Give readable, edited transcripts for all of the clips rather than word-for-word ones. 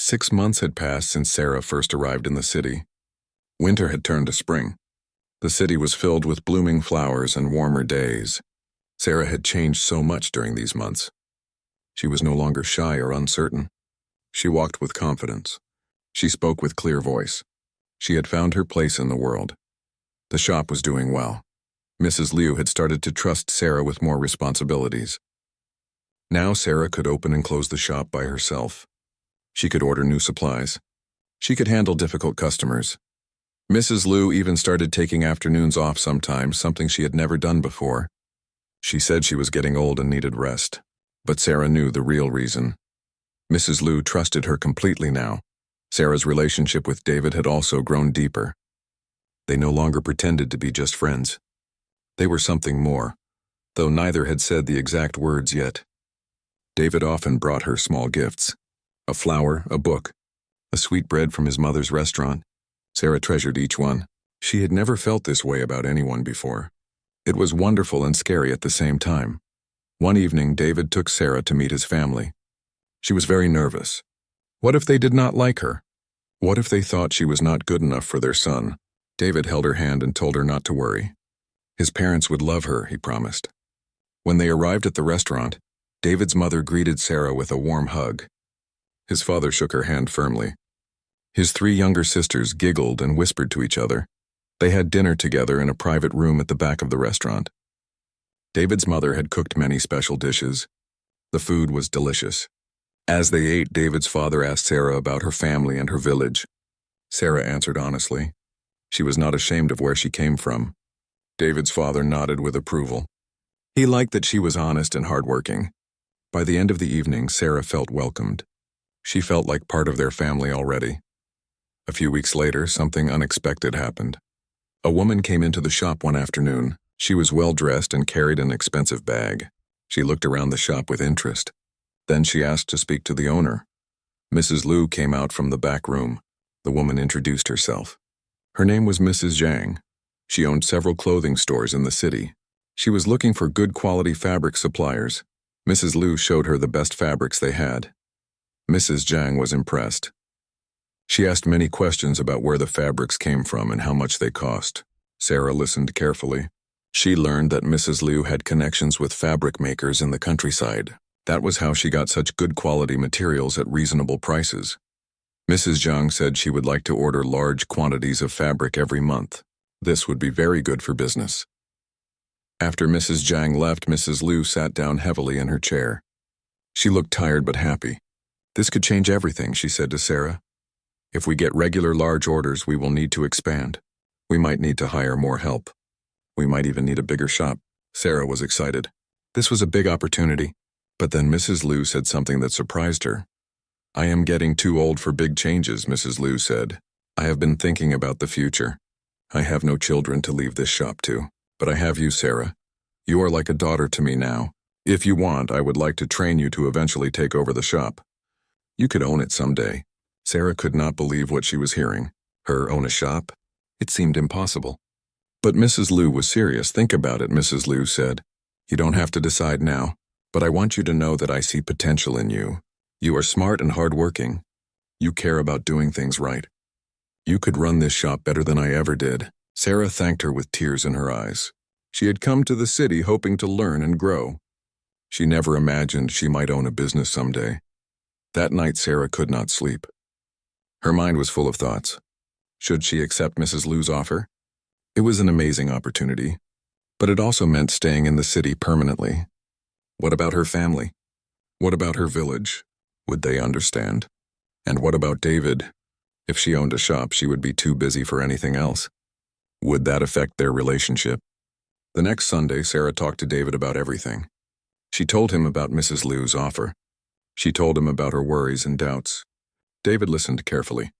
6 months had passed since Sarah first arrived in the city. Winter had turned to spring. The city was filled with blooming flowers and warmer days. Sarah had changed so much during these months. She was no longer shy or uncertain. She walked with confidence. She spoke with clear voice. She had found her place in the world. The shop was doing well. Mrs. Liu had started to trust Sarah with more responsibilities. Now Sarah could open and close the shop by herself. She could order new supplies. She could handle difficult customers. Mrs. Liu even started taking afternoons off sometimes, something she had never done before. She said she was getting old and needed rest, but Sarah knew the real reason. Mrs. Liu trusted her completely now. Sarah's relationship with David had also grown deeper. They no longer pretended to be just friends. They were something more, though neither had said the exact words yet. David often brought her small gifts: a flower, a book, a sweetbread from his mother's restaurant. Sarah treasured each one. She had never felt this way about anyone before. It was wonderful and scary at the same time. One evening, David took Sarah to meet his family. She was very nervous. What if they did not like her? What if they thought she was not good enough for their son? David held her hand and told her not to worry. His parents would love her, he promised. When they arrived at the restaurant, David's mother greeted Sarah with a warm hug. His father shook her hand firmly. His 3 younger sisters giggled and whispered to each other. They had dinner together in a private room at the back of the restaurant. David's mother had cooked many special dishes. The food was delicious. As they ate, David's father asked Sarah about her family and her village. Sarah answered honestly. She was not ashamed of where she came from. David's father nodded with approval. He liked that she was honest and hardworking. By the end of the evening, Sarah felt welcomed. She felt like part of their family already. A few weeks later, something unexpected happened. A woman came into the shop one afternoon. She was well-dressed and carried an expensive bag. She looked around the shop with interest. Then she asked to speak to the owner. Mrs. Liu came out from the back room. The woman introduced herself. Her name was Mrs. Zhang. She owned several clothing stores in the city. She was looking for good quality fabric suppliers. Mrs. Liu showed her the best fabrics they had. Mrs. Zhang was impressed. She asked many questions about where the fabrics came from and how much they cost. Sarah listened carefully. She learned that Mrs. Liu had connections with fabric makers in the countryside. That was how she got such good quality materials at reasonable prices. Mrs. Zhang said she would like to order large quantities of fabric every month. This would be very good for business. After Mrs. Zhang left, Mrs. Liu sat down heavily in her chair. She looked tired but happy. This could change everything, she said to Sarah. If we get regular large orders, we will need to expand. We might need to hire more help. We might even need a bigger shop. Sarah was excited. This was a big opportunity. But then Mrs. Liu said something that surprised her. I am getting too old for big changes, Mrs. Liu said. I have been thinking about the future. I have no children to leave this shop to. But I have you, Sarah. You are like a daughter to me now. If you want, I would like to train you to eventually take over the shop. You could own it someday. Sarah could not believe what she was hearing. Her own a shop? It seemed impossible. But Mrs. Liu was serious. Think about it, Mrs. Liu said. You don't have to decide now, but I want you to know that I see potential in you. You are smart and hardworking. You care about doing things right. You could run this shop better than I ever did. Sarah thanked her with tears in her eyes. She had come to the city hoping to learn and grow. She never imagined she might own a business someday. That night, Sarah could not sleep. Her mind was full of thoughts. Should she accept Mrs. Liu's offer? It was an amazing opportunity, but it also meant staying in the city permanently. What about her family? What about her village? Would they understand? And what about David? If she owned a shop, she would be too busy for anything else. Would that affect their relationship? The next Sunday, Sarah talked to David about everything. She told him about Mrs. Liu's offer. She told him about her worries and doubts. David listened carefully.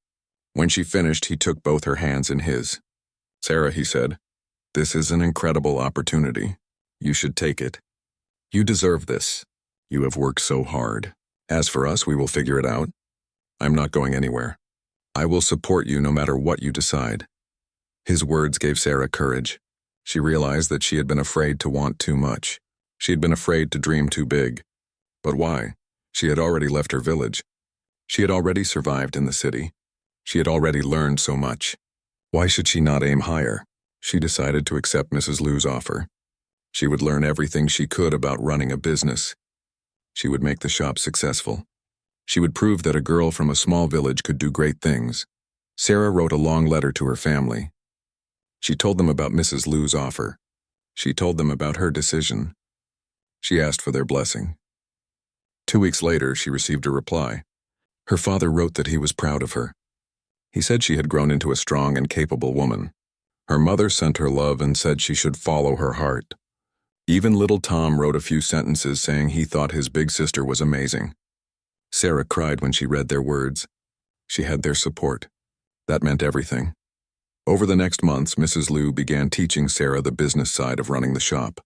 When she finished, he took both her hands in his. Sarah, he said, this is an incredible opportunity. You should take it. You deserve this. You have worked so hard. As for us, we will figure it out. I'm not going anywhere. I will support you no matter what you decide. His words gave Sarah courage. She realized that she had been afraid to want too much. She had been afraid to dream too big. But why? She had already left her village. She had already survived in the city. She had already learned so much. Why should she not aim higher? She decided to accept Mrs. Liu's offer. She would learn everything she could about running a business. She would make the shop successful. She would prove that a girl from a small village could do great things. Sarah wrote a long letter to her family. She told them about Mrs. Liu's offer. She told them about her decision. She asked for their blessing. 2 weeks later, she received a reply. Her father wrote that he was proud of her. He said she had grown into a strong and capable woman. Her mother sent her love and said she should follow her heart. Even little Tom wrote a few sentences saying he thought his big sister was amazing. Sarah cried when she read their words. She had their support. That meant everything. Over the next months, Mrs. Liu began teaching Sarah the business side of running the shop.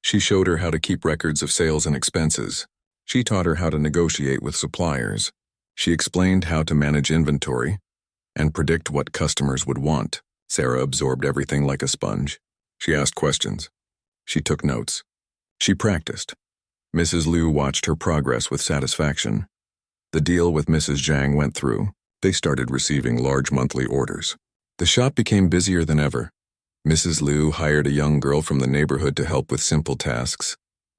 She showed her how to keep records of sales and expenses. She taught her how to negotiate with suppliers. She explained how to manage inventory and predict what customers would want. Sarah absorbed everything like a sponge. She asked questions. She took notes. She practiced. Mrs. Liu watched her progress with satisfaction. The deal with Mrs. Zhang went through. They started receiving large monthly orders. The shop became busier than ever. Mrs. Liu hired a young girl from the neighborhood to help with simple tasks.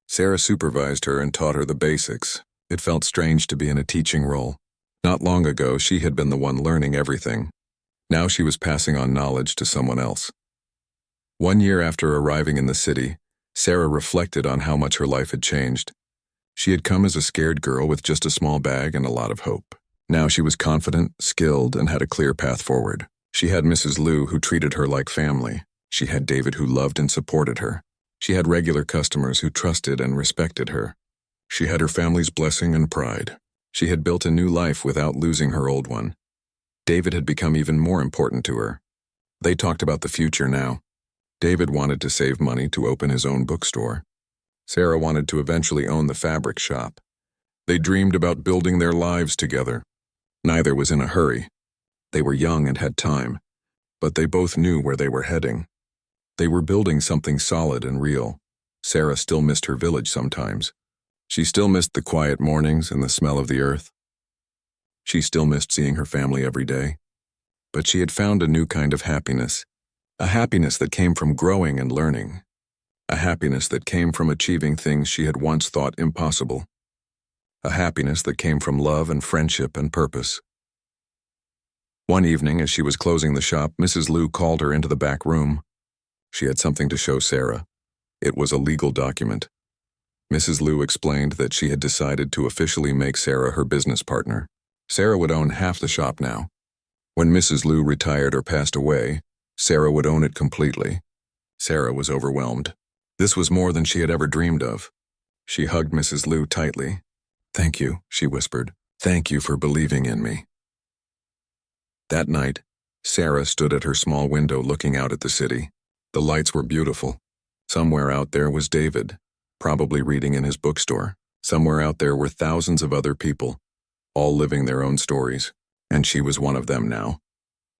Sarah supervised her and taught her the basics. It felt strange to be in a teaching role. Not long ago, she had been the one learning everything. Now she was passing on knowledge to someone else. 1 year after arriving in the city, Sarah reflected on how much her life had changed. She had come as a scared girl with just a small bag and a lot of hope. Now she was confident, skilled, and had a clear path forward. She had Mrs. Liu, who treated her like family. She had David, who loved and supported her. She had regular customers who trusted and respected her. She had her family's blessing and pride. She had built a new life without losing her old one. David had become even more important to her. They talked about the future now. David wanted to save money to open his own bookstore. Sarah wanted to eventually own the fabric shop. They dreamed about building their lives together. Neither was in a hurry. They were young and had time, but they both knew where they were heading. They were building something solid and real. Sarah still missed her village sometimes. She still missed the quiet mornings and the smell of the earth. She still missed seeing her family every day. But she had found a new kind of happiness, a happiness that came from growing and learning, a happiness that came from achieving things she had once thought impossible, a happiness that came from love and friendship and purpose. One evening, as she was closing the shop, Mrs. Liu called her into the back room. She had something to show Sarah. It was a legal document. Mrs. Liu explained that she had decided to officially make Sarah her business partner. Sarah would own half the shop now. When Mrs. Liu retired or passed away, Sarah would own it completely. Sarah was overwhelmed. This was more than she had ever dreamed of. She hugged Mrs. Liu tightly. "Thank you," she whispered. "Thank you for believing in me." That night, Sarah stood at her small window looking out at the city. The lights were beautiful. Somewhere out there was David, probably reading in his bookstore. Somewhere out there were thousands of other people, all living their own stories, and she was one of them now.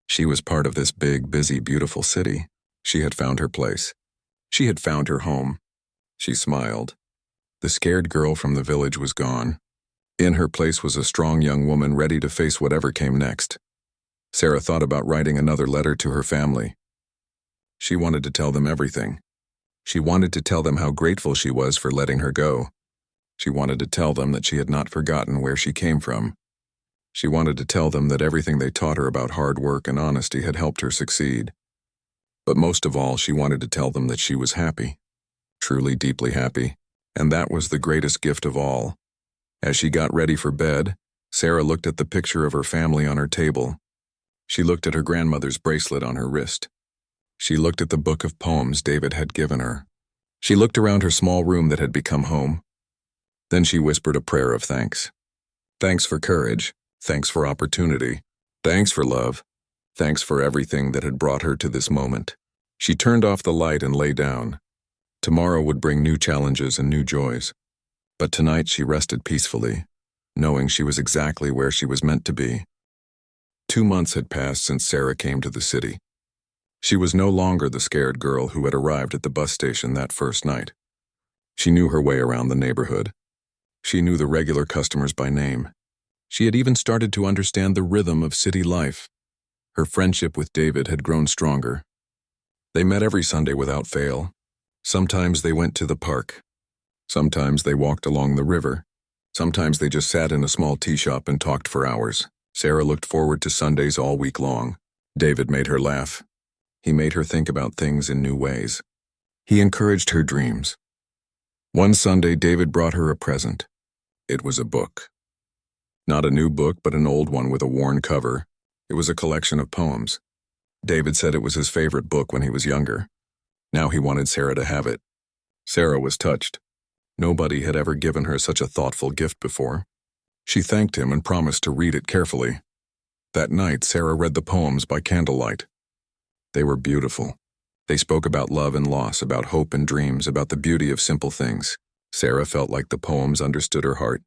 She was part of this big, busy, beautiful city. She had found her place. She had found her home. She smiled. The scared girl from the village was gone. In her place was a strong young woman ready to face whatever came next. Sarah thought about writing another letter to her family. She wanted to tell them everything. She wanted to tell them how grateful she was for letting her go. She wanted to tell them that she had not forgotten where she came from. She wanted to tell them that everything they taught her about hard work and honesty had helped her succeed. But most of all, she wanted to tell them that she was happy, truly deeply happy, and that was the greatest gift of all. As she got ready for bed, Sarah looked at the picture of her family on her table. She looked at her grandmother's bracelet on her wrist. She looked at the book of poems David had given her. She looked around her small room that had become home. Then she whispered a prayer of thanks. Thanks for courage. Thanks for opportunity. Thanks for love. Thanks for everything that had brought her to this moment. She turned off the light and lay down. Tomorrow would bring new challenges and new joys. But tonight she rested peacefully, knowing she was exactly where she was meant to be. 2 months had passed since Sarah came to the city. She was no longer the scared girl who had arrived at the bus station that first night. She knew her way around the neighborhood. She knew the regular customers by name. She had even started to understand the rhythm of city life. Her friendship with David had grown stronger. They met every Sunday without fail. Sometimes they went to the park. Sometimes they walked along the river. Sometimes they just sat in a small tea shop and talked for hours. Sarah looked forward to Sundays all week long. David made her laugh. He made her think about things in new ways. He encouraged her dreams. One Sunday, David brought her a present. It was a book. Not a new book, but an old one with a worn cover. It was a collection of poems. David said it was his favorite book when he was younger. Now he wanted Sarah to have it. Sarah was touched. Nobody had ever given her such a thoughtful gift before. She thanked him and promised to read it carefully. That night, Sarah read the poems by candlelight. They were beautiful. They spoke about love and loss, about hope and dreams, about the beauty of simple things. Sarah felt like the poems understood her heart.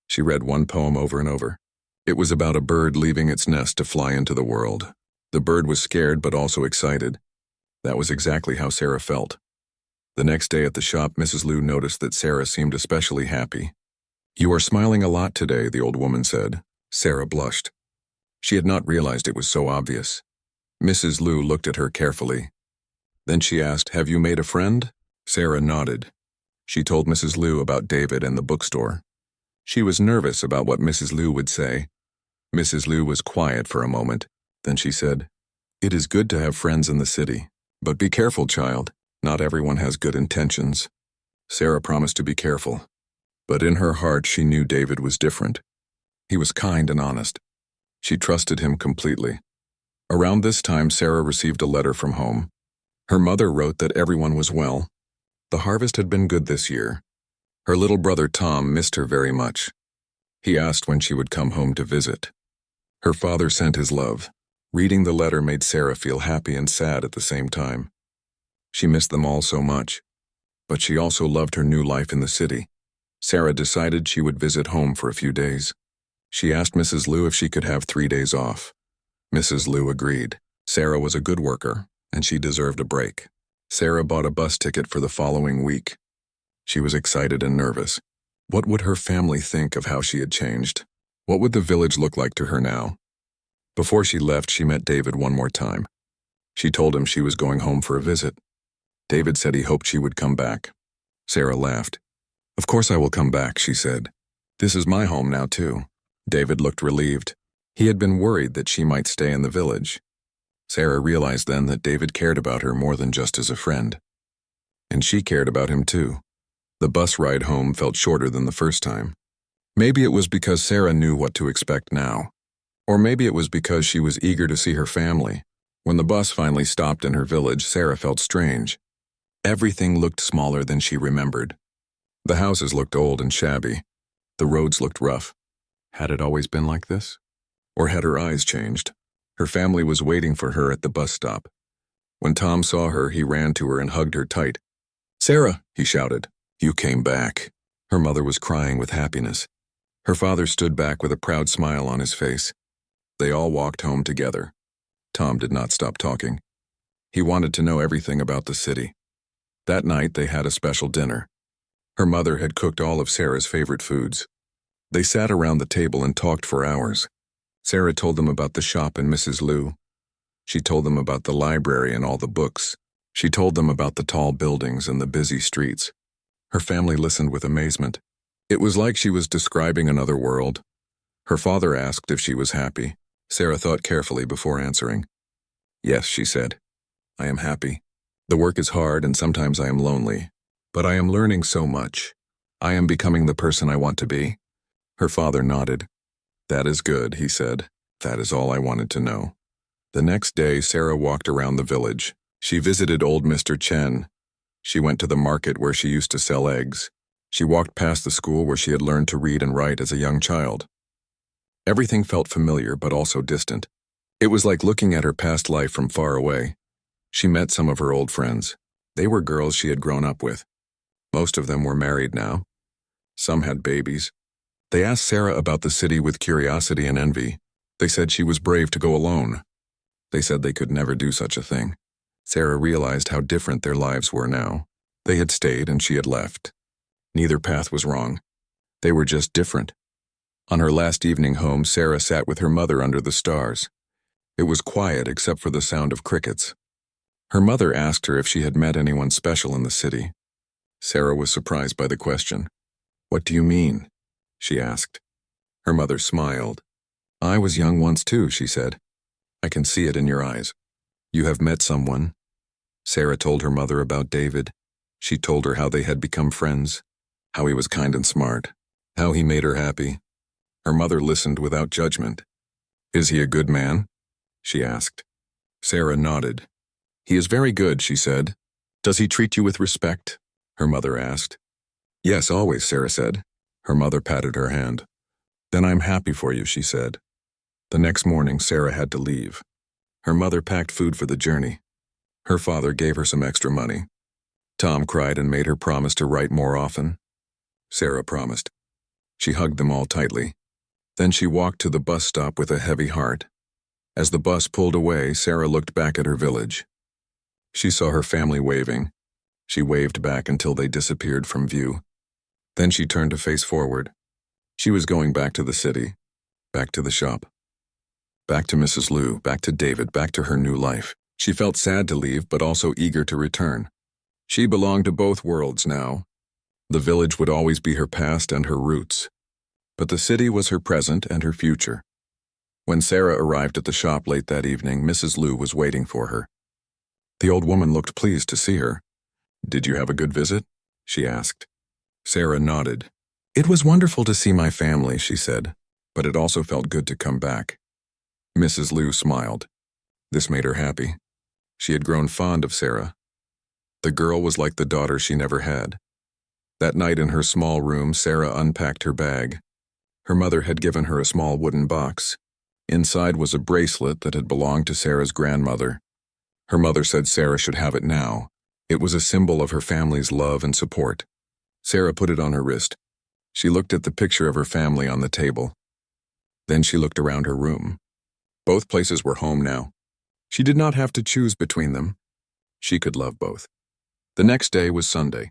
She read one poem over and over. It was about a bird leaving its nest to fly into the world. The bird was scared but also excited. That was exactly how Sarah felt. The next day at the shop, Mrs. Liu noticed that Sarah seemed especially happy. "You are smiling a lot today," the old woman said. Sarah blushed. She had not realized it was so obvious. Mrs. Liu looked at her carefully. Then she asked, "Have you made a friend?" Sarah nodded. She told Mrs. Liu about David and the bookstore. She was nervous about what Mrs. Liu would say. Mrs. Liu was quiet for a moment. Then she said, "It is good to have friends in the city. But be careful, child. Not everyone has good intentions." Sarah promised to be careful. But in her heart, she knew David was different. He was kind and honest. She trusted him completely. Around this time, Sarah received a letter from home. Her mother wrote that everyone was well. The harvest had been good this year. Her little brother Tom missed her very much. He asked when she would come home to visit. Her father sent his love. Reading the letter made Sarah feel happy and sad at the same time. She missed them all so much, but she also loved her new life in the city. Sarah decided she would visit home for a few days. She asked Mrs. Liu if she could have 3 days off. Mrs. Liu agreed. Sarah was a good worker, and she deserved a break. Sarah bought a bus ticket for the following week. She was excited and nervous. What would her family think of how she had changed? What would the village look like to her now? Before she left, she met David one more time. She told him she was going home for a visit. David said he hoped she would come back. Sarah laughed. "Of course I will come back," she said. "This is my home now, too." David looked relieved. He had been worried that she might stay in the village. Sarah realized then that David cared about her more than just as a friend. And she cared about him, too. The bus ride home felt shorter than the first time. Maybe it was because Sarah knew what to expect now. Or maybe it was because she was eager to see her family. When the bus finally stopped in her village, Sarah felt strange. Everything looked smaller than she remembered. The houses looked old and shabby. The roads looked rough. Had it always been like this? Or had her eyes changed? Her family was waiting for her at the bus stop. When Tom saw her, he ran to her and hugged her tight. "Sarah," he shouted, "you came back." Her mother was crying with happiness. Her father stood back with a proud smile on his face. They all walked home together. Tom did not stop talking. He wanted to know everything about the city. That night, they had a special dinner. Her mother had cooked all of Sarah's favorite foods. They sat around the table and talked for hours. Sarah told them about the shop and Mrs. Liu. She told them about the library and all the books. She told them about the tall buildings and the busy streets. Her family listened with amazement. It was like she was describing another world. Her father asked if she was happy. Sarah thought carefully before answering. "Yes," she said. "I am happy. The work is hard and sometimes I am lonely. But I am learning so much. I am becoming the person I want to be." Her father nodded. "That is good," he said. "That is all I wanted to know." The next day, Sarah walked around the village. She visited old Mr. Chen. She went to the market where she used to sell eggs. She walked past the school where she had learned to read and write as a young child. Everything felt familiar but also distant. It was like looking at her past life from far away. She met some of her old friends. They were girls she had grown up with. Most of them were married now. Some had babies. They asked Sarah about the city with curiosity and envy. They said she was brave to go alone. They said they could never do such a thing. Sarah realized how different their lives were now. They had stayed and she had left. Neither path was wrong. They were just different. On her last evening home, Sarah sat with her mother under the stars. It was quiet except for the sound of crickets. Her mother asked her if she had met anyone special in the city. Sarah was surprised by the question. "What do you mean?" she asked. Her mother smiled. "I was young once too," she said. "I can see it in your eyes. You have met someone." Sarah told her mother about David. She told her how they had become friends, how he was kind and smart, how he made her happy. Her mother listened without judgment. "Is he a good man?" she asked. Sarah nodded. "He is very good," she said. "Does he treat you with respect?" her mother asked. "Yes, always," Sarah said. Her mother patted her hand. "Then I'm happy for you," she said. The next morning, Sarah had to leave. Her mother packed food for the journey. Her father gave her some extra money. Tom cried and made her promise to write more often. Sarah promised. She hugged them all tightly. Then she walked to the bus stop with a heavy heart. As the bus pulled away, Sarah looked back at her village. She saw her family waving. She waved back until they disappeared from view. Then she turned to face forward. She was going back to the city, back to the shop, back to Mrs. Liu, back to David, back to her new life. She felt sad to leave, but also eager to return. She belonged to both worlds now. The village would always be her past and her roots, but the city was her present and her future. When Sarah arrived at the shop late that evening, Mrs. Liu was waiting for her. The old woman looked pleased to see her. "Did you have a good visit?" she asked. Sarah nodded. "It was wonderful to see my family," she said, "but it also felt good to come back." Mrs. Liu smiled. This made her happy. She had grown fond of Sarah. The girl was like the daughter she never had. That night in her small room, Sarah unpacked her bag. Her mother had given her a small wooden box. Inside was a bracelet that had belonged to Sarah's grandmother. Her mother said Sarah should have it now. It was a symbol of her family's love and support. Sarah put it on her wrist. She looked at the picture of her family on the table. Then she looked around her room. Both places were home now. She did not have to choose between them. She could love both. The next day was Sunday.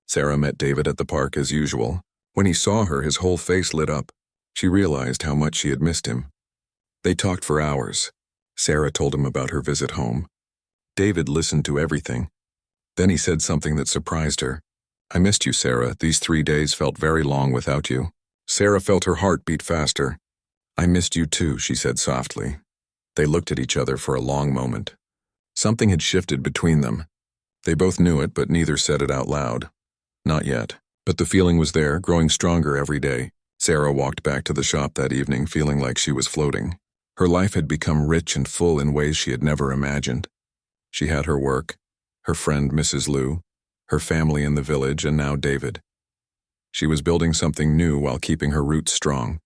Sarah met David at the park as usual. When he saw her, his whole face lit up. She realized how much she had missed him. They talked for hours. Sarah told him about her visit home. David listened to everything. Then he said something that surprised her. "I missed you, Sarah. These 3 days felt very long without you." Sarah felt her heart beat faster. "I missed you too," she said softly. They looked at each other for a long moment. Something had shifted between them. They both knew it, but neither said it out loud. Not yet. But the feeling was there, growing stronger every day. Sarah walked back to the shop that evening feeling like she was floating. Her life had become rich and full in ways she had never imagined. She had her work, her friend Mrs. Liu, her family in the village, and now David. She was building something new while keeping her roots strong.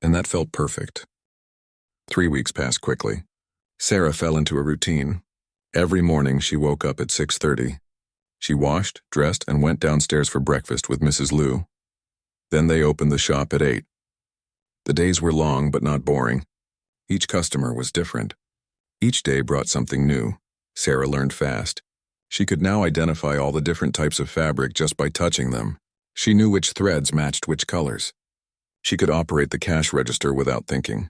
And that felt perfect. 3 weeks passed quickly. Sarah fell into a routine. Every morning she woke up at 6:30. She washed, dressed, and went downstairs for breakfast with Mrs. Liu. Then they opened the shop at 8. The days were long but not boring. Each customer was different. Each day brought something new. Sarah learned fast. She could now identify all the different types of fabric just by touching them. She knew which threads matched which colors. She could operate the cash register without thinking.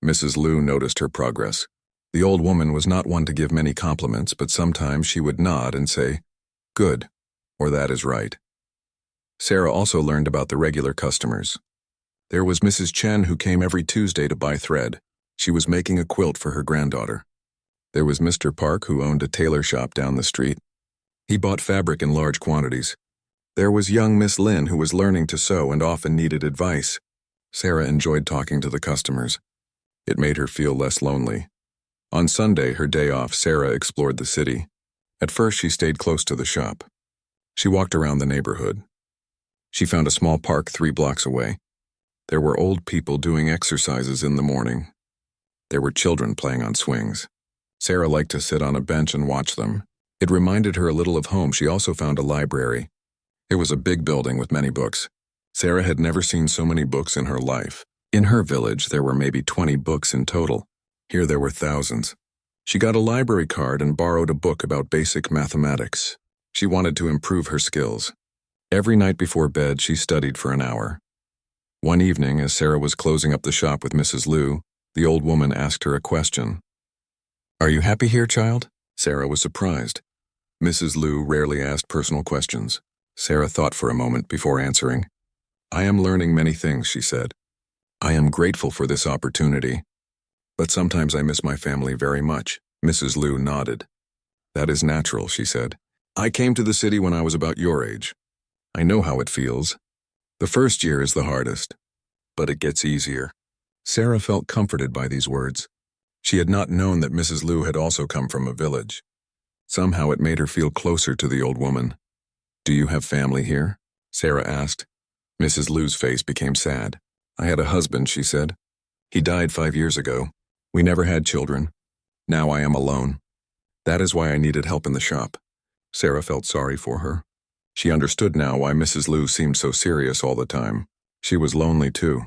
Mrs. Liu noticed her progress. The old woman was not one to give many compliments, but sometimes she would nod and say, "Good," or "That is right." Sarah also learned about the regular customers. There was Mrs. Chen, who came every Tuesday to buy thread. She was making a quilt for her granddaughter. There was Mr. Park, who owned a tailor shop down the street. He bought fabric in large quantities. There was young Miss Lin, who was learning to sew and often needed advice. Sarah enjoyed talking to the customers. It made her feel less lonely. On Sunday, her day off, Sarah explored the city. At first, she stayed close to the shop. She walked around the neighborhood. She found a small park 3 blocks away. There were old people doing exercises in the morning. There were children playing on swings. Sarah liked to sit on a bench and watch them. It reminded her a little of home. She also found a library. It was a big building with many books. Sarah had never seen so many books in her life. In her village, there were maybe 20 books in total. Here there were thousands. She got a library card and borrowed a book about basic mathematics. She wanted to improve her skills. Every night before bed, she studied for an hour. One evening, as Sarah was closing up the shop with Mrs. Liu, the old woman asked her a question. "Are you happy here, child?" Sarah was surprised. Mrs. Liu rarely asked personal questions. Sarah thought for a moment before answering. "I am learning many things," she said. "I am grateful for this opportunity. But sometimes I miss my family very much." Mrs. Liu nodded. "That is natural," she said. "I came to the city when I was about your age. I know how it feels. The first year is the hardest, but it gets easier." Sarah felt comforted by these words. She had not known that Mrs. Liu had also come from a village. Somehow it made her feel closer to the old woman. "Do you have family here?" Sarah asked. Mrs. Liu's face became sad. "I had a husband," she said. "He died 5 years ago. We never had children. Now I am alone. That is why I needed help in the shop." Sarah felt sorry for her. She understood now why Mrs. Liu seemed so serious all the time. She was lonely too.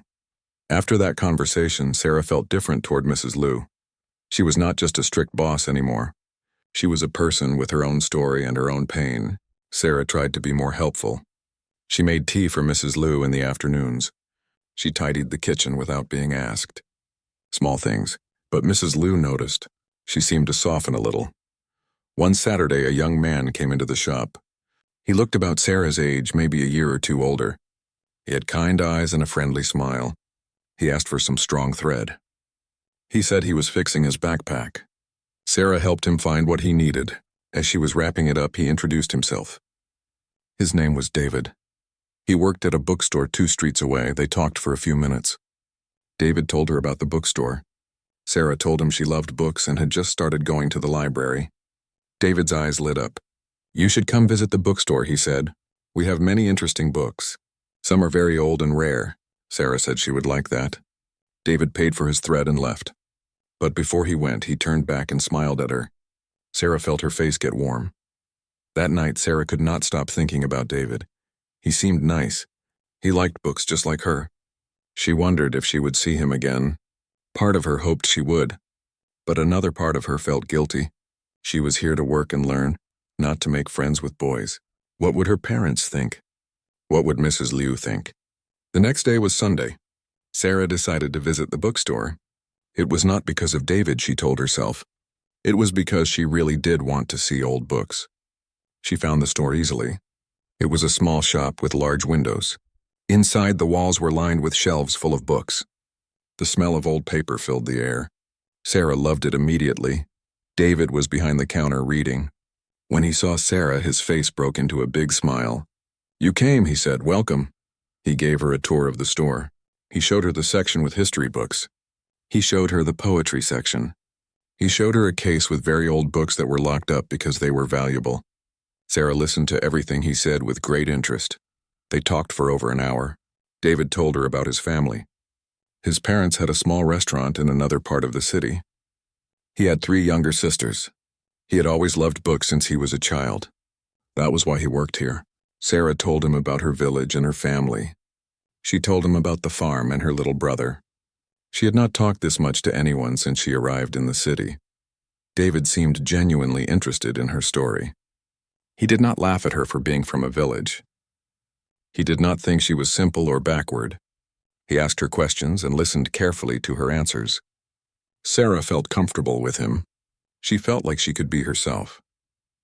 After that conversation, Sarah felt different toward Mrs. Liu. She was not just a strict boss anymore. She was a person with her own story and her own pain. Sarah tried to be more helpful. She made tea for Mrs. Liu in the afternoons. She tidied the kitchen without being asked. Small things, but Mrs. Liu noticed. She seemed to soften a little. One Saturday, a young man came into the shop. He looked about Sarah's age, maybe a year or two older. He had kind eyes and a friendly smile. He asked for some strong thread. He said he was fixing his backpack. Sarah helped him find what he needed. As she was wrapping it up, he introduced himself. His name was David. He worked at a bookstore 2 streets away. They talked for a few minutes. David told her about the bookstore. Sarah told him she loved books and had just started going to the library. David's eyes lit up. "You should come visit the bookstore," he said. "We have many interesting books. Some are very old and rare." Sarah said she would like that. David paid for his thread and left. But before he went, he turned back and smiled at her. Sarah felt her face get warm. That night, Sarah could not stop thinking about David. He seemed nice. He liked books just like her. She wondered if she would see him again. Part of her hoped she would, but another part of her felt guilty. She was here to work and learn, not to make friends with boys. What would her parents think? What would Mrs. Liu think? The next day was Sunday. Sarah decided to visit the bookstore. It was not because of David, she told herself. It was because she really did want to see old books. She found the store easily. It was a small shop with large windows. Inside, the walls were lined with shelves full of books. The smell of old paper filled the air. Sarah loved it immediately. David was behind the counter reading. When he saw Sarah, his face broke into a big smile. "You came," he said. "Welcome." He gave her a tour of the store. He showed her the section with history books. He showed her the poetry section. He showed her a case with very old books that were locked up because they were valuable. Sarah listened to everything he said with great interest. They talked for over an hour. David told her about his family. His parents had a small restaurant in another part of the city. He had 3 younger sisters. He had always loved books since he was a child. That was why he worked here. Sarah told him about her village and her family. She told him about the farm and her little brother. She had not talked this much to anyone since she arrived in the city. David seemed genuinely interested in her story. He did not laugh at her for being from a village. He did not think she was simple or backward. He asked her questions and listened carefully to her answers. Sarah felt comfortable with him. She felt like she could be herself.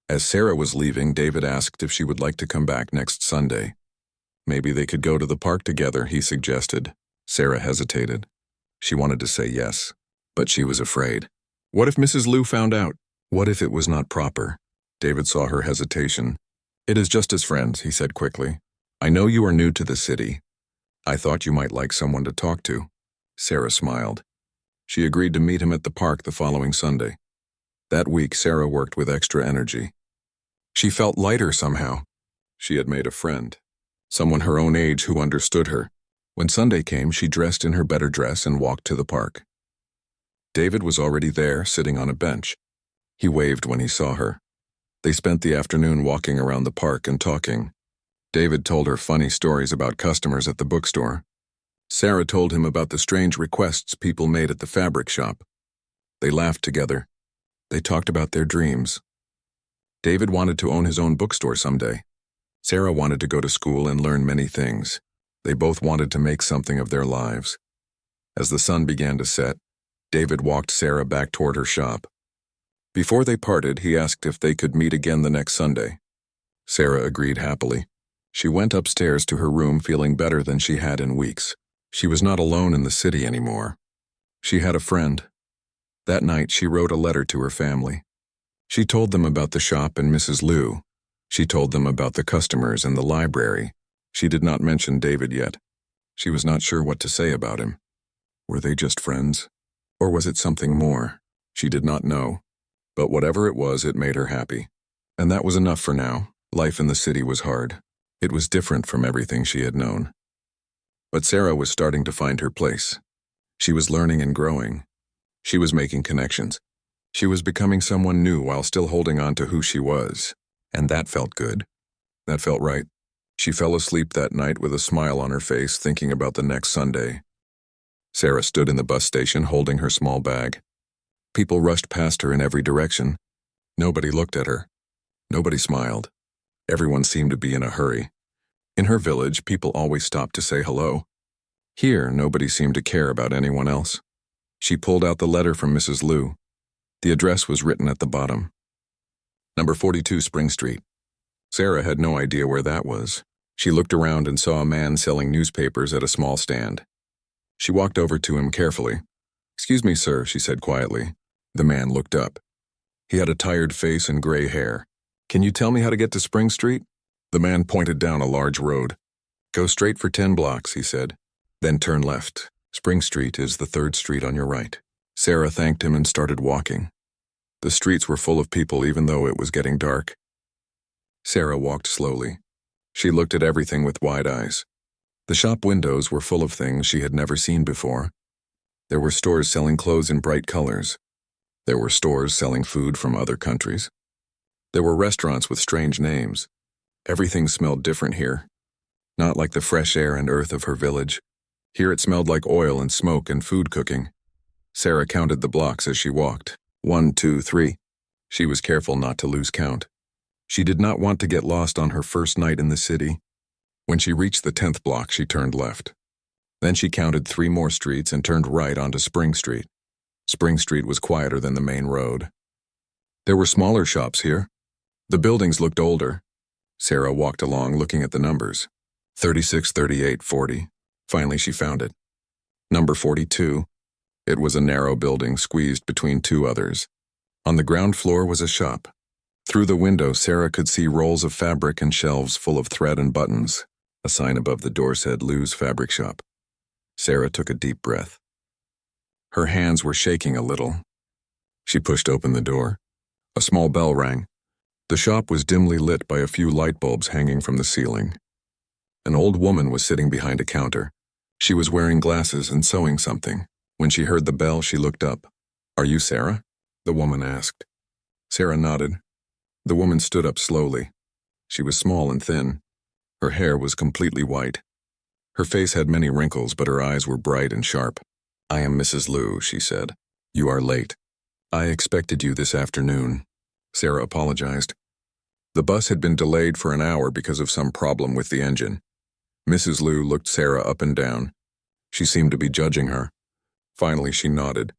As Sarah was leaving, David asked if she would like to come back next Sunday. Maybe they could go to the park together, he suggested. Sarah hesitated. She wanted to say yes, but she was afraid. What if Mrs. Liu found out? What if it was not proper? David saw her hesitation. "It is just as friends," he said quickly. "I know you are new to the city. I thought you might like someone to talk to." Sarah smiled. She agreed to meet him at the park the following Sunday. That week, Sarah worked with extra energy. She felt lighter somehow. She had made a friend, someone her own age who understood her. When Sunday came, she dressed in her better dress and walked to the park. David was already there, sitting on a bench. He waved when he saw her. They spent the afternoon walking around the park and talking. David told her funny stories about customers at the bookstore. Sarah told him about the strange requests people made at the fabric shop. They laughed together. They talked about their dreams. David wanted to own his own bookstore someday. Sarah wanted to go to school and learn many things. They both wanted to make something of their lives. As the sun began to set, David walked Sarah back toward her shop. Before they parted, he asked if they could meet again the next Sunday. Sarah agreed happily. She went upstairs to her room feeling better than she had in weeks. She was not alone in the city anymore. She had a friend. That night, she wrote a letter to her family. She told them about the shop and Mrs. Liu. She told them about the customers and the library. She did not mention David yet. She was not sure what to say about him. Were they just friends? Or was it something more? She did not know. But whatever it was, it made her happy. And that was enough for now. Life in the city was hard. It was different from everything she had known. But Sarah was starting to find her place. She was learning and growing. She was making connections. She was becoming someone new while still holding on to who she was. And that felt good. That felt right. She fell asleep that night with a smile on her face, thinking about the next Sunday. Sarah stood in the bus station holding her small bag. People rushed past her in every direction. Nobody looked at her. Nobody smiled. Everyone seemed to be in a hurry. In her village, people always stopped to say hello. Here, nobody seemed to care about anyone else. She pulled out the letter from Mrs. Liu. The address was written at the bottom. Number 42 Spring Street. Sarah had no idea where that was. She looked around and saw a man selling newspapers at a small stand. She walked over to him carefully. "Excuse me, sir," she said quietly. The man looked up. He had a tired face and gray hair. "Can you tell me how to get to Spring Street?" The man pointed down a large road. "Go straight for 10 blocks, he said. "Then turn left. Spring Street is the 3rd street on your right." Sarah thanked him and started walking. The streets were full of people even though it was getting dark. Sarah walked slowly. She looked at everything with wide eyes. The shop windows were full of things she had never seen before. There were stores selling clothes in bright colors. There were stores selling food from other countries. There were restaurants with strange names. Everything smelled different here. Not like the fresh air and earth of her village. Here it smelled like oil and smoke and food cooking. Sarah counted the blocks as she walked. 1, 2, 3. She was careful not to lose count. She did not want to get lost on her first night in the city. When she reached the 10th block, she turned left. Then she counted 3 more streets and turned right onto Spring Street. Spring Street was quieter than the main road. There were smaller shops here. The buildings looked older. Sarah walked along looking at the numbers. 36, 38, 40. Finally, she found it. Number 42. It was a narrow building squeezed between 2 others. On the ground floor was a shop. Through the window, Sarah could see rolls of fabric and shelves full of thread and buttons. A sign above the door said Lou's Fabric Shop. Sarah took a deep breath. Her hands were shaking a little. She pushed open the door. A small bell rang. The shop was dimly lit by a few light bulbs hanging from the ceiling. An old woman was sitting behind a counter. She was wearing glasses and sewing something. When she heard the bell, she looked up. "Are you Sarah?" the woman asked. Sarah nodded. The woman stood up slowly. She was small and thin. Her hair was completely white. Her face had many wrinkles, but her eyes were bright and sharp. "I am Mrs. Liu," she said. "You are late. I expected you this afternoon." Sarah apologized. The bus had been delayed for an hour because of some problem with the engine. Mrs. Liu looked Sarah up and down. She seemed to be judging her. Finally, she nodded.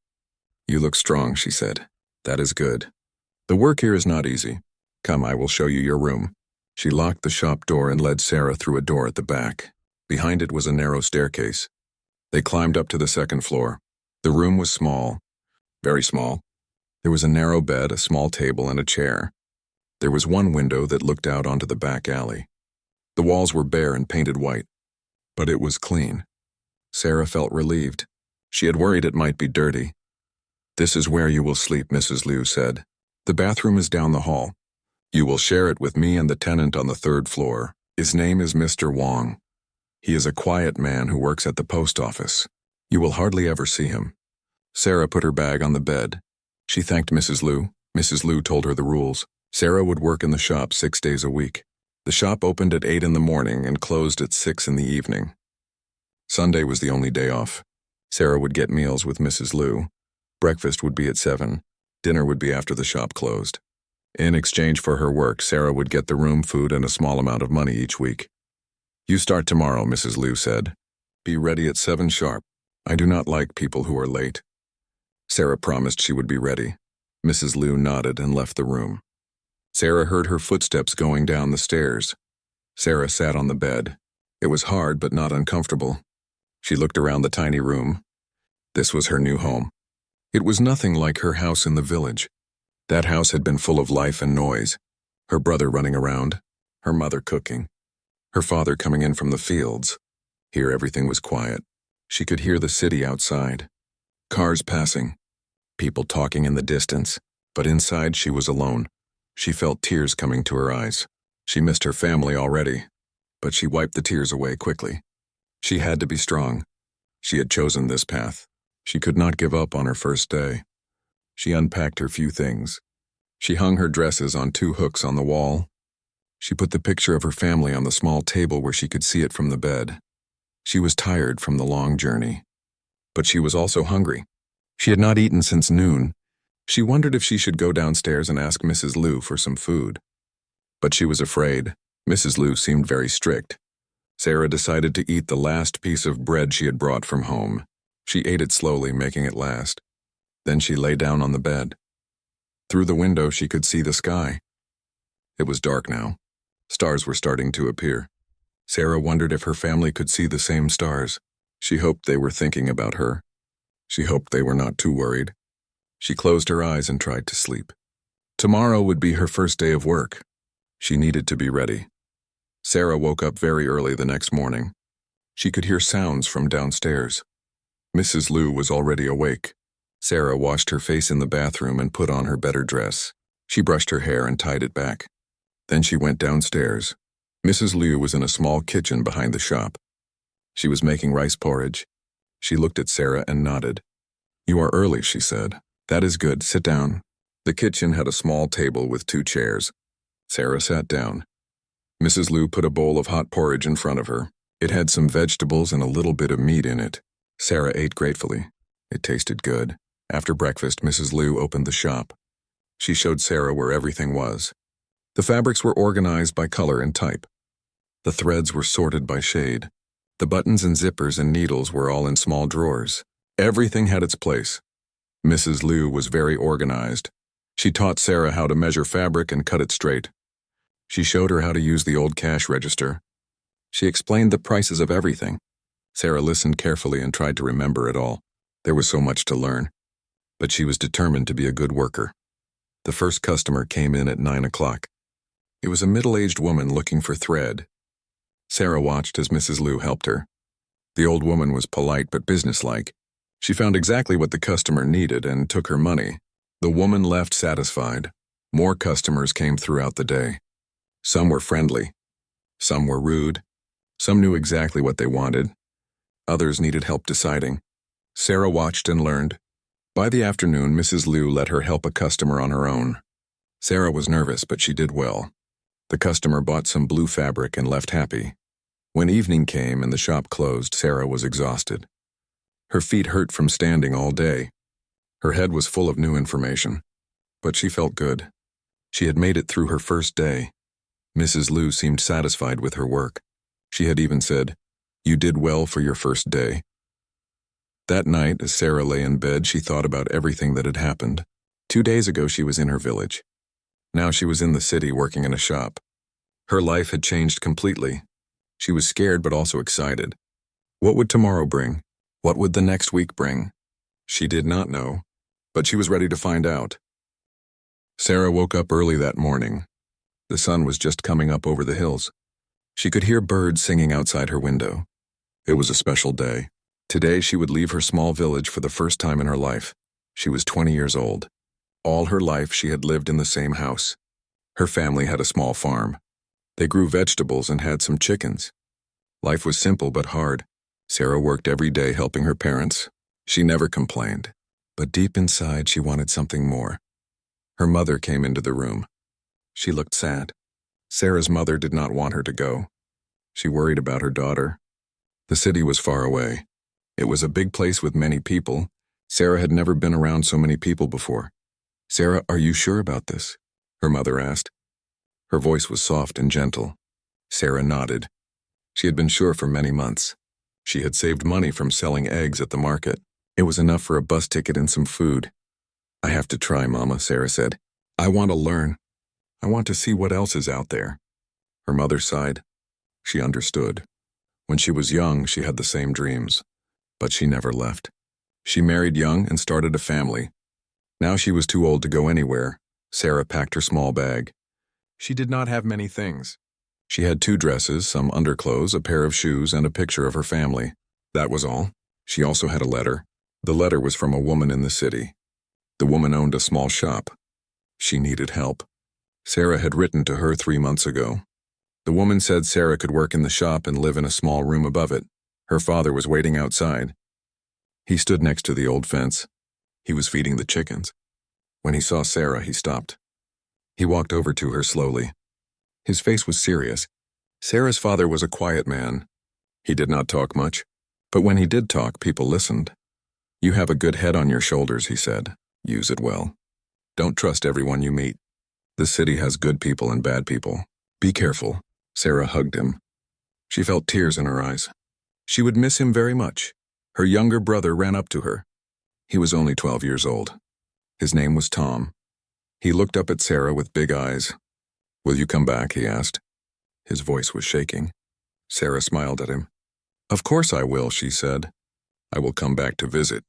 "You look strong," she said. "That is good. The work here is not easy. Come, I will show you your room." She locked the shop door and led Sarah through a door at the back. Behind it was a narrow staircase. They climbed up to the 2nd floor. The room was small, very small. There was a narrow bed, a small table, and a chair. There was one window that looked out onto the back alley. The walls were bare and painted white, but it was clean. Sarah felt relieved. She had worried it might be dirty. "This is where you will sleep," Mrs. Liu said. "The bathroom is down the hall. You will share it with me and the tenant on the 3rd floor. His name is Mr. Wong. He is a quiet man who works at the post office. You will hardly ever see him." Sarah put her bag on the bed. She thanked Mrs. Liu. Mrs. Liu told her the rules. Sarah would work in the shop 6 days a week. The shop opened at 8 in the morning and closed at 6 in the evening. Sunday was the only day off. Sarah would get meals with Mrs. Liu. Breakfast would be at 7. Dinner would be after the shop closed. In exchange for her work, Sarah would get the room, food, and a small amount of money each week. You start tomorrow, Mrs. Liu said. Be ready at 7 sharp. I do not like people who are late. Sarah promised she would be ready. Mrs. Liu nodded and left the room. Sarah heard her footsteps going down the stairs. Sarah sat on the bed. It was hard but not uncomfortable. She looked around the tiny room. This was her new home. It was nothing like her house in the village. That house had been full of life and noise. Her brother running around, her mother cooking, her father coming in from the fields. Here everything was quiet. She could hear the city outside. Cars passing, people talking in the distance, but inside she was alone. She felt tears coming to her eyes. She missed her family already, but she wiped the tears away quickly. She had to be strong. She had chosen this path. She could not give up on her first day. She unpacked her few things. She hung her dresses on 2 hooks on the wall. She put the picture of her family on the small table where she could see it from the bed. She was tired from the long journey, but she was also hungry. She had not eaten since noon. She wondered if she should go downstairs and ask Mrs. Liu for some food. But she was afraid. Mrs. Liu seemed very strict. Sarah decided to eat the last piece of bread she had brought from home. She ate it slowly, making it last. Then she lay down on the bed. Through the window she could see the sky. It was dark now. Stars were starting to appear. Sarah wondered if her family could see the same stars. She hoped they were thinking about her. She hoped they were not too worried. She closed her eyes and tried to sleep. Tomorrow would be her first day of work. She needed to be ready. Sarah woke up very early the next morning. She could hear sounds from downstairs. Mrs. Liu was already awake. Sarah washed her face in the bathroom and put on her better dress. She brushed her hair and tied it back. Then she went downstairs. Mrs. Liu was in a small kitchen behind the shop. She was making rice porridge. She looked at Sarah and nodded. You are early, she said. That is good. Sit down. The kitchen had a small table with 2 chairs. Sarah sat down. Mrs. Liu put a bowl of hot porridge in front of her. It had some vegetables and a little bit of meat in it. Sarah ate gratefully. It tasted good. After breakfast, Mrs. Liu opened the shop. She showed Sarah where everything was. The fabrics were organized by color and type. The threads were sorted by shade. The buttons and zippers and needles were all in small drawers. Everything had its place. Mrs. Liu was very organized. She taught Sarah how to measure fabric and cut it straight. She showed her how to use the old cash register. She explained the prices of everything. Sarah listened carefully and tried to remember it all. There was so much to learn, but she was determined to be a good worker. The first customer came in at 9 o'clock. It was a middle-aged woman looking for thread. Sarah watched as Mrs. Liu helped her. The old woman was polite but businesslike. She found exactly what the customer needed and took her money. The woman left satisfied. More customers came throughout the day. Some were friendly. Some were rude. Some knew exactly what they wanted. Others needed help deciding. Sarah watched and learned. By the afternoon, Mrs. Liu let her help a customer on her own. Sarah was nervous, but she did well. The customer bought some blue fabric and left happy. When evening came and the shop closed, Sarah was exhausted. Her feet hurt from standing all day. Her head was full of new information, but she felt good. She had made it through her first day. Mrs. Liu seemed satisfied with her work. She had even said, "You did well for your first day." That night, as Sarah lay in bed, she thought about everything that had happened. 2 days ago, she was in her village. Now she was in the city working in a shop. Her life had changed completely. She was scared but also excited. What would tomorrow bring? What would the next week bring? She did not know, but she was ready to find out. Sarah woke up early that morning. The sun was just coming up over the hills. She could hear birds singing outside her window. It was a special day. Today she would leave her small village for the first time in her life. She was 20 years old. All her life she had lived in the same house. Her family had a small farm. They grew vegetables and had some chickens. Life was simple but hard. Sarah worked every day helping her parents. She never complained. But deep inside she wanted something more. Her mother came into the room. She looked sad. Sarah's mother did not want her to go. She worried about her daughter. The city was far away. It was a big place with many people. Sarah had never been around so many people before. "Sarah, are you sure about this?" her mother asked. Her voice was soft and gentle. Sarah nodded. She had been sure for many months. She had saved money from selling eggs at the market. It was enough for a bus ticket and some food. "I have to try, Mama," Sarah said. "I want to learn. I want to see what else is out there." Her mother sighed. She understood. When she was young, she had the same dreams. But she never left. She married young and started a family. Now she was too old to go anywhere. Sarah packed her small bag. She did not have many things. She had 2 dresses, some underclothes, a pair of shoes, and a picture of her family. That was all. She also had a letter. The letter was from a woman in the city. The woman owned a small shop. She needed help. Sarah had written to her 3 months ago. The woman said Sarah could work in the shop and live in a small room above it. Her father was waiting outside. He stood next to the old fence. He was feeding the chickens. When he saw Sarah, he stopped. He walked over to her slowly. His face was serious. Sarah's father was a quiet man. He did not talk much, but when he did talk, people listened. "You have a good head on your shoulders," he said. "Use it well. Don't trust everyone you meet. The city has good people and bad people. Be careful." Sarah hugged him. She felt tears in her eyes. She would miss him very much. Her younger brother ran up to her. He was only 12 years old. His name was Tom. He looked up at Sarah with big eyes. "Will you come back?" he asked. His voice was shaking. Sarah smiled at him. "Of course I will," she said. "I will come back to visit,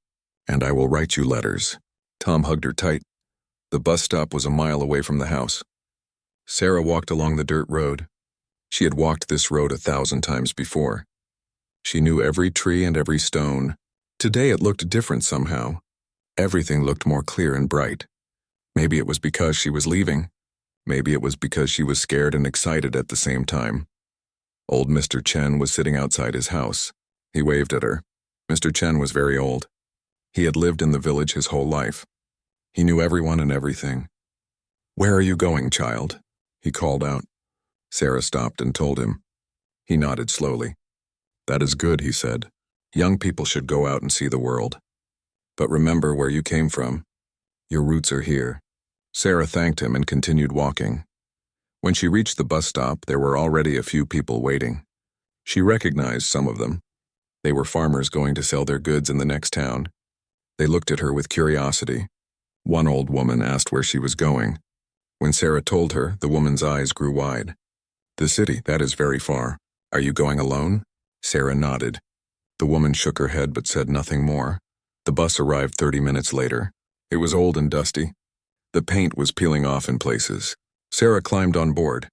and I will write you letters." Tom hugged her tight. The bus stop was a mile away from the house. Sarah walked along the dirt road. She had walked this road 1,000 times before. She knew every tree and every stone. Today it looked different somehow. Everything looked more clear and bright. Maybe it was because she was leaving. Maybe it was because she was scared and excited at the same time. Old Mr. Chen was sitting outside his house. He waved at her. Mr. Chen was very old. He had lived in the village his whole life. He knew everyone and everything. "Where are you going, child?" he called out. Sarah stopped and told him. He nodded slowly. "That is good," he said. "Young people should go out and see the world. But remember where you came from. Your roots are here." Sarah thanked him and continued walking. When she reached the bus stop, there were already a few people waiting. She recognized some of them. They were farmers going to sell their goods in the next town. They looked at her with curiosity. One old woman asked where she was going. When Sarah told her, the woman's eyes grew wide. "The city, that is very far. Are you going alone?" Sarah nodded. The woman shook her head but said nothing more. The bus arrived 30 minutes later. It was old and dusty. The paint was peeling off in places. Sarah climbed on board.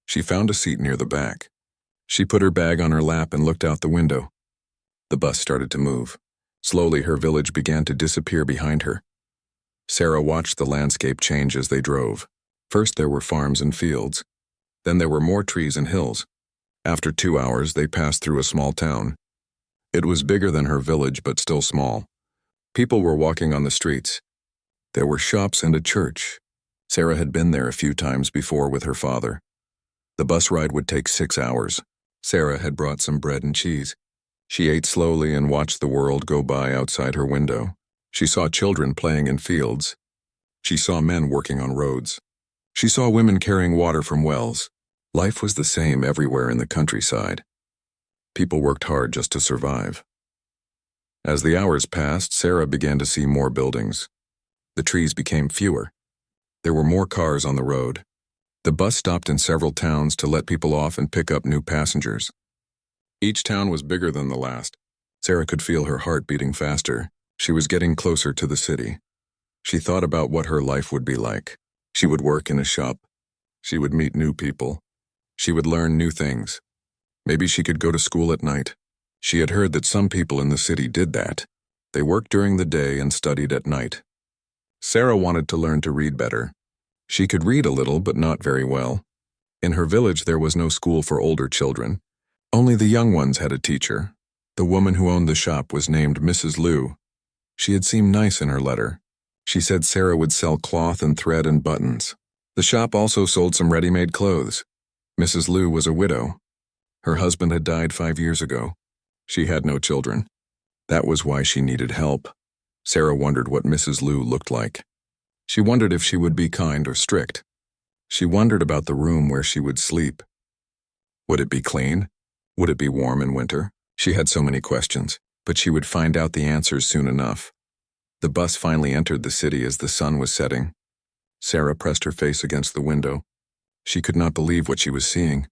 She found a seat near the back. She put her bag on her lap and looked out the window. The bus started to move. Slowly, her village began to disappear behind her. Sarah watched the landscape change as they drove. First there were farms and fields. Then there were more trees and hills. After 2 hours, they passed through a small town. It was bigger than her village, but still small. People were walking on the streets. There were shops and a church. Sarah had been there a few times before with her father. The bus ride would take 6 hours. Sarah had brought some bread and cheese. She ate slowly and watched the world go by outside her window. She saw children playing in fields. She saw men working on roads. She saw women carrying water from wells. Life was the same everywhere in the countryside. People worked hard just to survive. As the hours passed, Sarah began to see more buildings. The trees became fewer. There were more cars on the road. The bus stopped in several towns to let people off and pick up new passengers. Each town was bigger than the last. Sarah could feel her heart beating faster. She was getting closer to the city. She thought about what her life would be like. She would work in a shop. She would meet new people. She would learn new things. Maybe she could go to school at night. She had heard that some people in the city did that. They worked during the day and studied at night. Sarah wanted to learn to read better. She could read a little, but not very well. In her village, there was no school for older children. Only the young ones had a teacher. The woman who owned the shop was named Mrs. Liu. She had seemed nice in her letter. She said Sarah would sell cloth and thread and buttons. The shop also sold some ready-made clothes. Mrs. Liu was a widow. Her husband had died 5 years ago. She had no children. That was why she needed help. Sarah wondered what Mrs. Liu looked like. She wondered if she would be kind or strict. She wondered about the room where she would sleep. Would it be clean? Would it be warm in winter? She had so many questions, but she would find out the answers soon enough. The bus finally entered the city as the sun was setting. Sarah pressed her face against the window. She could not believe what she was seeing.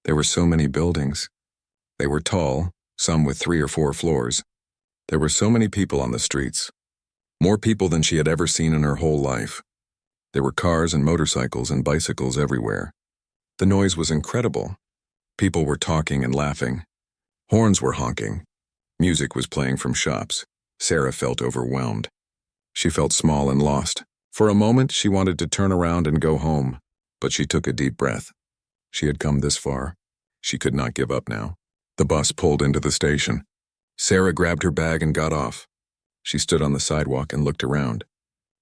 There were so many buildings. They were tall, some with 3 or 4 floors. There were so many people on the streets. More people than she had ever seen in her whole life. There were cars and motorcycles and bicycles everywhere. The noise was incredible. People were talking and laughing. Horns were honking. Music was playing from shops. Sarah felt overwhelmed. She felt small and lost. For a moment, she wanted to turn around and go home, but she took a deep breath. She had come this far. She could not give up now. The bus pulled into the station. Sarah grabbed her bag and got off. She stood on the sidewalk and looked around.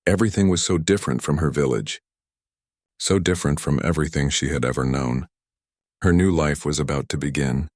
Everything was so different from her village. So different from everything she had ever known. Her new life was about to begin.